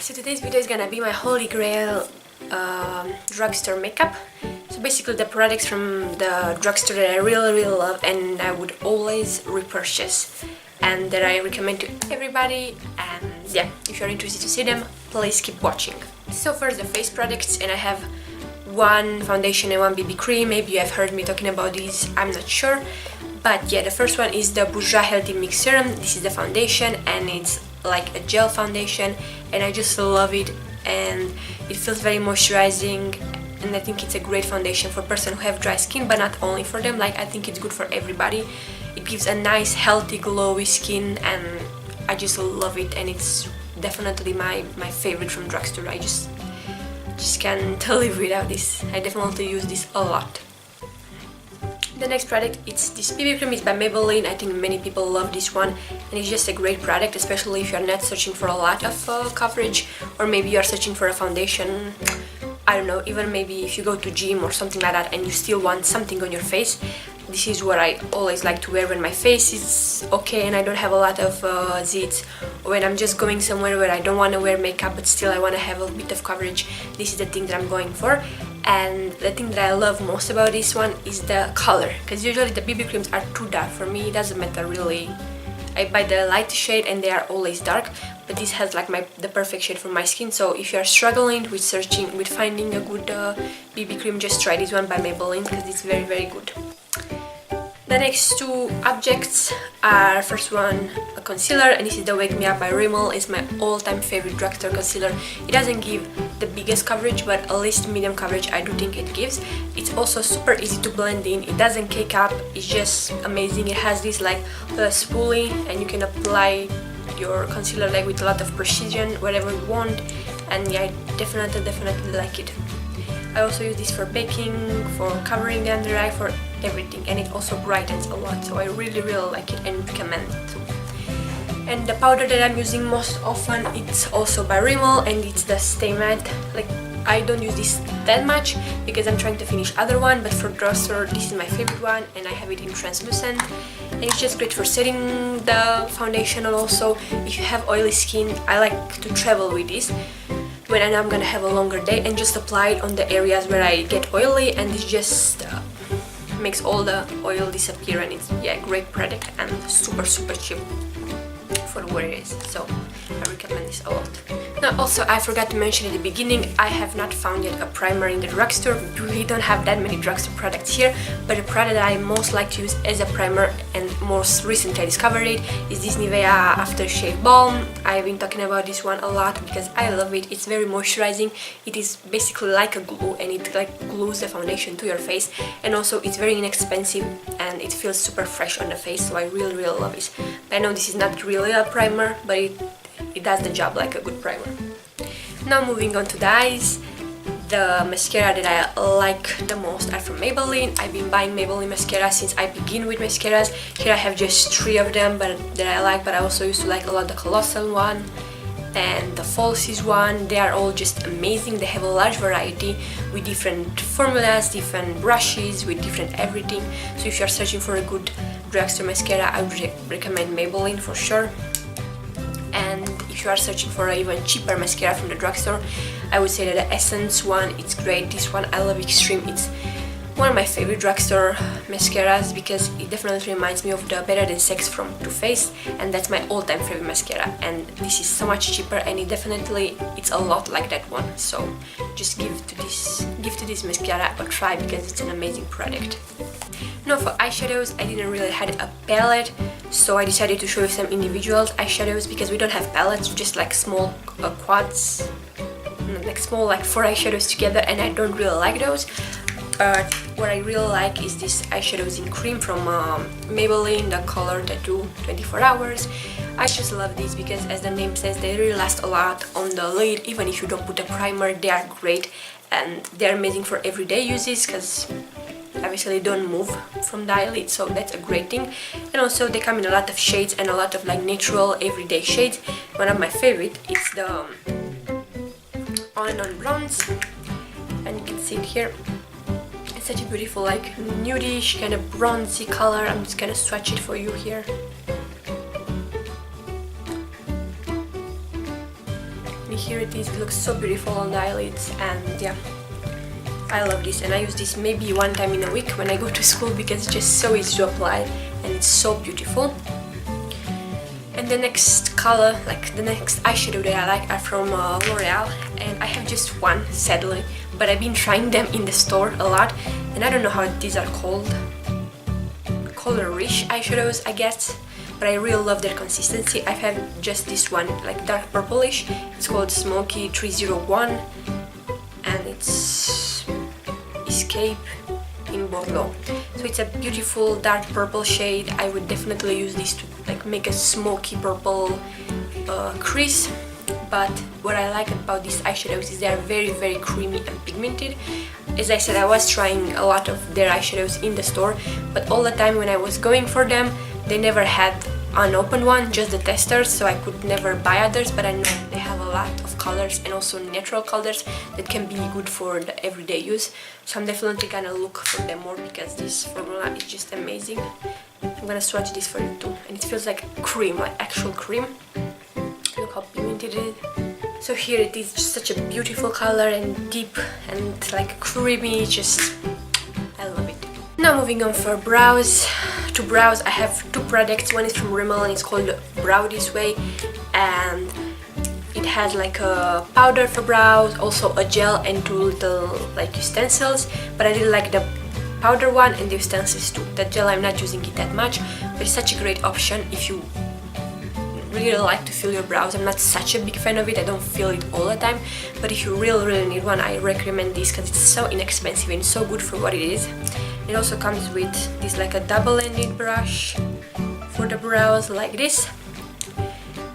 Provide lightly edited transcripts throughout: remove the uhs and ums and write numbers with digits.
So today's video is gonna be my holy grail drugstore makeup. So basically the products from the drugstore that I really love and I would always repurchase and that I recommend to everybody. And yeah, if you're interested to see them, please keep watching. So first the face products, and I have one foundation and one BB cream. Maybe you have heard me talking about these, I'm not sure. But yeah, the first one is the Bourjois Healthy Mix Serum. This is the foundation and it's like a gel foundation and I just love it, and it feels very moisturizing, and I think it's a great foundation for person who have dry skin, but not only for them. Like, I think it's good for everybody. It gives a nice healthy glowy skin and I just love it, and it's definitely my favorite from drugstore. I just can't live without this. I definitely use this a lot. The next product, it's this BB cream. It's by Maybelline. I think many people love this one, and it's just a great product, especially if you're not searching for a lot of coverage, or maybe you're searching for a foundation. I don't know, even maybe if you go to gym or something like that and you still want something on your face. This is what I always like to wear when my face is okay and I don't have a lot of zits, or when I'm just going somewhere where I don't want to wear makeup but still I want to have a bit of coverage. This is the thing that I'm going for. And the thing that I love most about this one is the color, because usually the BB creams are too dark for me. It doesn't matter really. I buy the light shade and they are always dark, but this has like the perfect shade for my skin. So if you are struggling with finding a good BB cream, just try this one by Maybelline, because it's very good. The next two objects are, first one, a concealer, and this is the Wake Me Up by Rimmel. It's my all-time favorite drugstore concealer. It doesn't give the biggest coverage, but at least medium coverage I do think it gives. It's also super easy to blend in. It doesn't cake up. It's just amazing. It has this like spoolie, and you can apply your concealer like with a lot of precision wherever you want. And yeah, I definitely like it. I also use this for baking, for covering the under eye, for everything, and it also brightens a lot, so I really like it and recommend it. And the powder that I'm using most often, it's also by Rimmel, and it's the Stay Matte. Like, I don't use this that much because I'm trying to finish other one, but for drugstore this is my favorite one, and I have it in translucent, and it's just great for setting the foundation. And also if you have oily skin, I like to travel with this when I know I'm gonna have a longer day, and just apply it on the areas where I get oily, and it just makes all the oil disappear, and it's a great product and super cheap for what it is, so I recommend this a lot. Now also, I forgot to mention at the beginning, I have not found yet a primer in the drugstore. We really don't have that many drugstore products here, but the product that I most like to use as a primer, and most recently I discovered it, is this Nivea Aftershave Balm. I've been talking about this one a lot because I love it. It's very moisturizing. It is basically like a glue, and it like glues the foundation to your face, and also it's very inexpensive and it feels super fresh on the face, so I really love it. I know this is not really a primer, but it does the job like a good primer. Now moving on to the eyes. The mascara that I like the most are from Maybelline. I've been buying Maybelline mascara since I began with mascaras. Here I have just 3 of them that I like, but I also used to like a lot the Colossal one and the Falsies one. They are all just amazing. They have a large variety with different formulas, different brushes, with different everything. So if you're searching for a good drugstore mascara, I would recommend Maybelline for sure. And if you are searching for an even cheaper mascara from the drugstore, I would say that the Essence one, it's great. This one I love Extreme. It's one of my favorite drugstore mascaras because it definitely reminds me of the Better Than Sex from Too Faced, and that's my all-time favorite mascara. And this is so much cheaper, and it's a lot like that one. So just give to this mascara a try because it's an amazing product. Now for eyeshadows, I didn't really have a palette, so I decided to show you some individual eyeshadows because we don't have palettes, just like small quads, like small like 4 eyeshadows together, and I don't really like those. But what I really like is this eyeshadows in cream from Maybelline, the color Tattoo 24 Hours. I just love these because, as the name says, they really last a lot on the lid. Even if you don't put a primer, they are great, and they're amazing for everyday uses because obviously they don't move from the eyelid, so that's a great thing. And also they come in a lot of shades and a lot of like natural everyday shades. One of my favorite is the On and On Bronze, and you can see it here. It's such a beautiful like nudish kind of bronzy color. I'm just gonna swatch it for you here. here it is. It looks so beautiful on the eyelids, and yeah, I love this, and I use this maybe one time in a week when I go to school because it's just so easy to apply and it's so beautiful. And the next color, like the next eyeshadow that I like, are from L'Oreal, and I have just one, sadly, but I've been trying them in the store a lot, and I don't know how these are called, color-rich eyeshadows, I guess, but I really love their consistency. I have just this one, like dark purplish. It's called Smoky 301, and it's Escape in Bordeaux. So it's a beautiful dark purple shade. I would definitely use this to like make a smoky purple crease. But what I like about these eyeshadows is they are very, very creamy and pigmented. As I said, I was trying a lot of their eyeshadows in the store, but all the time when I was going for them, they never had unopened one, just the testers, so I could never buy others. But I know they have a lot of colors and also natural colors that can be good for the everyday use. So I'm definitely gonna look for them more because this formula is just amazing. I'm gonna swatch this for you too, and it feels like cream, like actual cream. Look how pigmented it is. So here it is, just such a beautiful color and deep and like creamy, just I love it. Now moving on for brows. To brows I have two products. One is from Rimmel and it's called Brow This Way, and it has like a powder for brows, also a gel and two little like utensils, but I really like the powder one and the utensils too. The gel I'm not using it that much, but it's such a great option if you really like to fill your brows. I'm not such a big fan of it, I don't feel it all the time, but if you really need one, I recommend this because it's so inexpensive and so good for what it is. It also comes with this like a double-ended brush for the brows like this,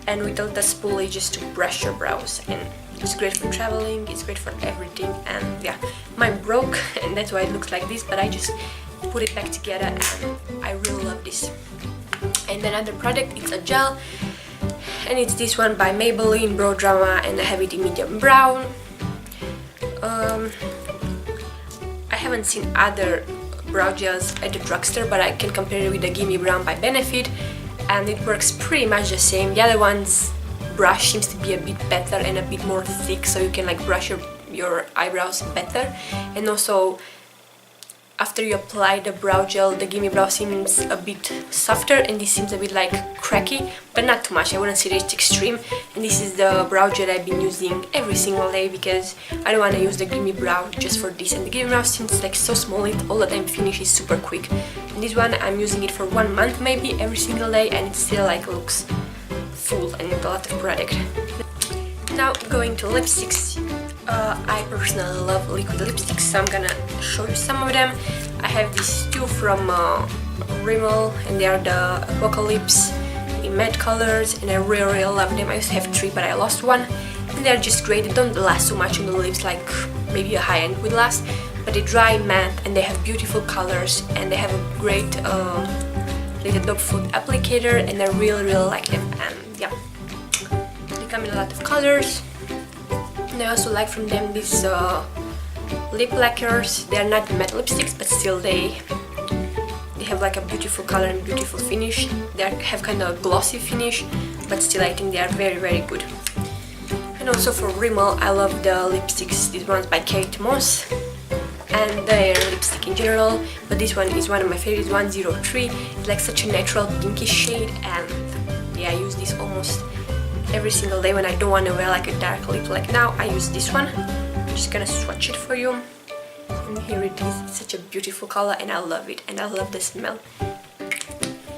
and with all the spoolie just to brush your brows, and it's great for traveling, it's great for everything. And yeah, mine broke and that's why it looks like this, but I just put it back together and I really love this. And another product, it's a gel, and it's this one by Maybelline Brow Drama, and I have it in medium brown. I haven't seen other brow gels at the drugstore, but I can compare it with the Gimme Brown by Benefit, and it works pretty much the same. The other one's brush seems to be a bit better and a bit more thick, so you can like brush your eyebrows better. And also after you apply the brow gel, the Gimme Brow seems a bit softer, and this seems a bit like cracky, but not too much. I wouldn't say that it's extreme. And this is the brow gel I've been using every single day because I don't want to use the Gimme Brow just for this. And the Gimme Brow seems like so small, it all the time finishes super quick. And this one I'm using it for 1 month maybe every single day, and it still like looks full and with a lot of product. Now going to lipsticks. I personally love liquid lipsticks, so I'm gonna show you some of them. I have these two from Rimmel, and they are the Apocalypse in matte colors, and I really love them. I used to have 3, but I lost one, and they're just great. They don't last so much on the lips like maybe a high-end would last, but they dry matte and they have beautiful colors, and they have a great little dog food applicator, and I really like them. And yeah, they come in a lot of colors. And I also like from them these lip lacquers. They are not matte lipsticks, but still they have like a beautiful color and beautiful finish. They have kind of a glossy finish, but still I think they are very good. And also for Rimmel, I love the lipsticks. These ones by Kate Moss, and their lipstick in general, but this one is one of my favorites, 103. It's like such a natural pinkish shade, and yeah, I use this almost every single day when I don't want to wear like a dark lip. Like now I use this one. I'm just gonna swatch it for you, and here it is. It's such a beautiful color and I love it, and I love the smell.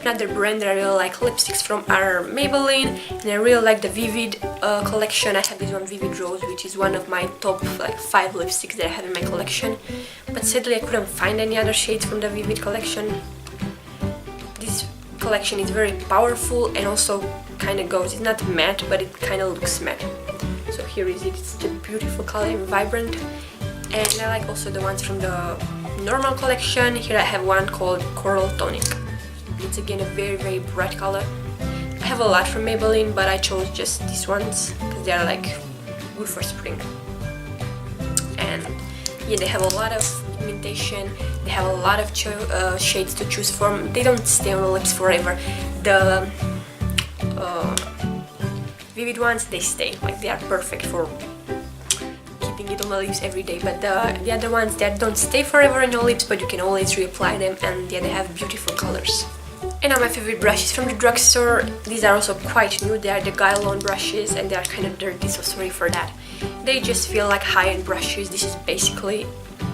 Another brand that I really like lipsticks from are Maybelline, and I really like the Vivid collection. I have this one, Vivid Rose, which is one of my top like 5 lipsticks that I have in my collection, but sadly I couldn't find any other shades from the Vivid collection. This collection is very powerful and also kind of goes, it's not matte, but it kind of looks matte. So here is it. It's such a beautiful color and vibrant. And I like also the ones from the normal collection. Here I have one called Coral Tonic. It's again a very bright color. I have a lot from Maybelline, but I chose just these ones because they are like good for spring. And yeah, they have a lot of pigmentation. They have a lot of shades to choose from. They don't stay on the lips forever. vivid ones, they stay, like they are perfect for keeping it on the lips every day. But the other ones that don't stay forever on your lips, but you can always reapply them, and yeah, they have beautiful colors. And now my favorite brushes from the drugstore. These are also quite new. They are the Grail brushes, and they are kind of dirty, so sorry for that. They just feel like high-end brushes. This is basically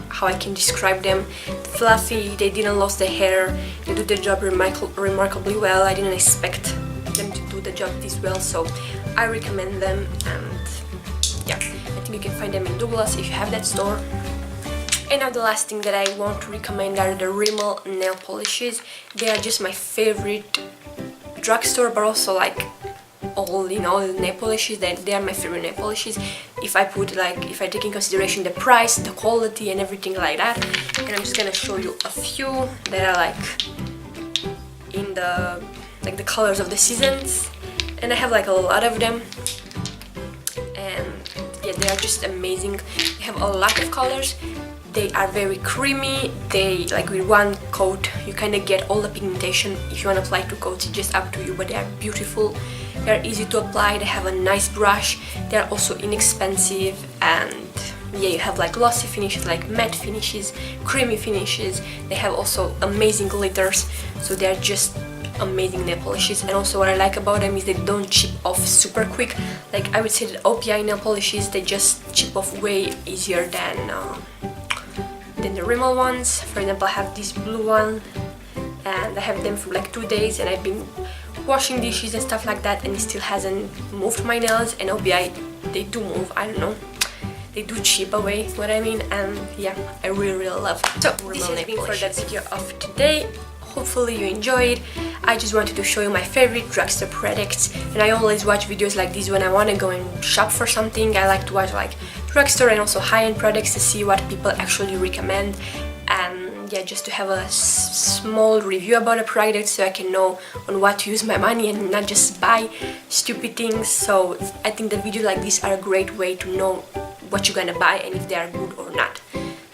how I can describe them. Fluffy, they didn't lose the hair, they do the job remarkably well. I didn't expect them to do the job this well, so I recommend them. And yeah, I think you can find them in Douglas if you have that store. And now the last thing that I want to recommend are the Rimmel nail polishes. They are just my favorite drugstore, but also like all, you know, nail polishes, they are my favorite nail polishes. If I take in consideration the price, the quality and everything like that. And I'm just gonna show you a few that are like in the colors of the seasons, and I have like a lot of them, and yeah, they are just amazing. They have a lot of colors. They are very creamy. They, like, with one coat you kind of get all the pigmentation. If you want to apply 2 coats, it's just up to you, but they are beautiful. They are easy to apply. They have a nice brush. They are also inexpensive, and yeah, you have like glossy finishes, like matte finishes, creamy finishes. They have also amazing glitters, so they are just amazing nail polishes. And also what I like about them is they don't chip off super quick. Like, I would say that OPI nail polishes, they just chip off way easier than the Rimmel ones. For example, I have this blue one, and I have them for like 2 days, and I've been washing dishes and stuff like that, and it still hasn't moved my nails. And OPI, they do move, I don't know, they do chip away, what I mean. And yeah, I really love it. So this has been for that video of today. Hopefully you enjoyed. I just wanted to show you my favorite drugstore products, and I always watch videos like this when I want to go and shop for something. I like to watch like drugstore and also high-end products to see what people actually recommend, and yeah, just to have a small review about a product so I can know on what to use my money and not just buy stupid things. So I think the videos like this are a great way to know what you're gonna buy and if they are good or not.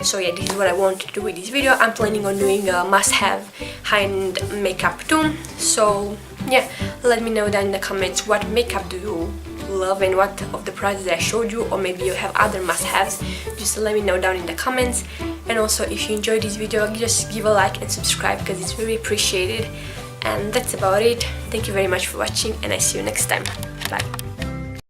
So yeah, this is what I want to do with this video. I'm planning on doing a must-have high-end makeup too. So yeah, let me know down in the comments what makeup do you love and what of the products that I showed you, or maybe you have other must-haves. Just let me know down in the comments. And also, if you enjoyed this video, just give a like and subscribe because it's very appreciated. And that's about it. Thank you very much for watching, and I see you next time. Bye.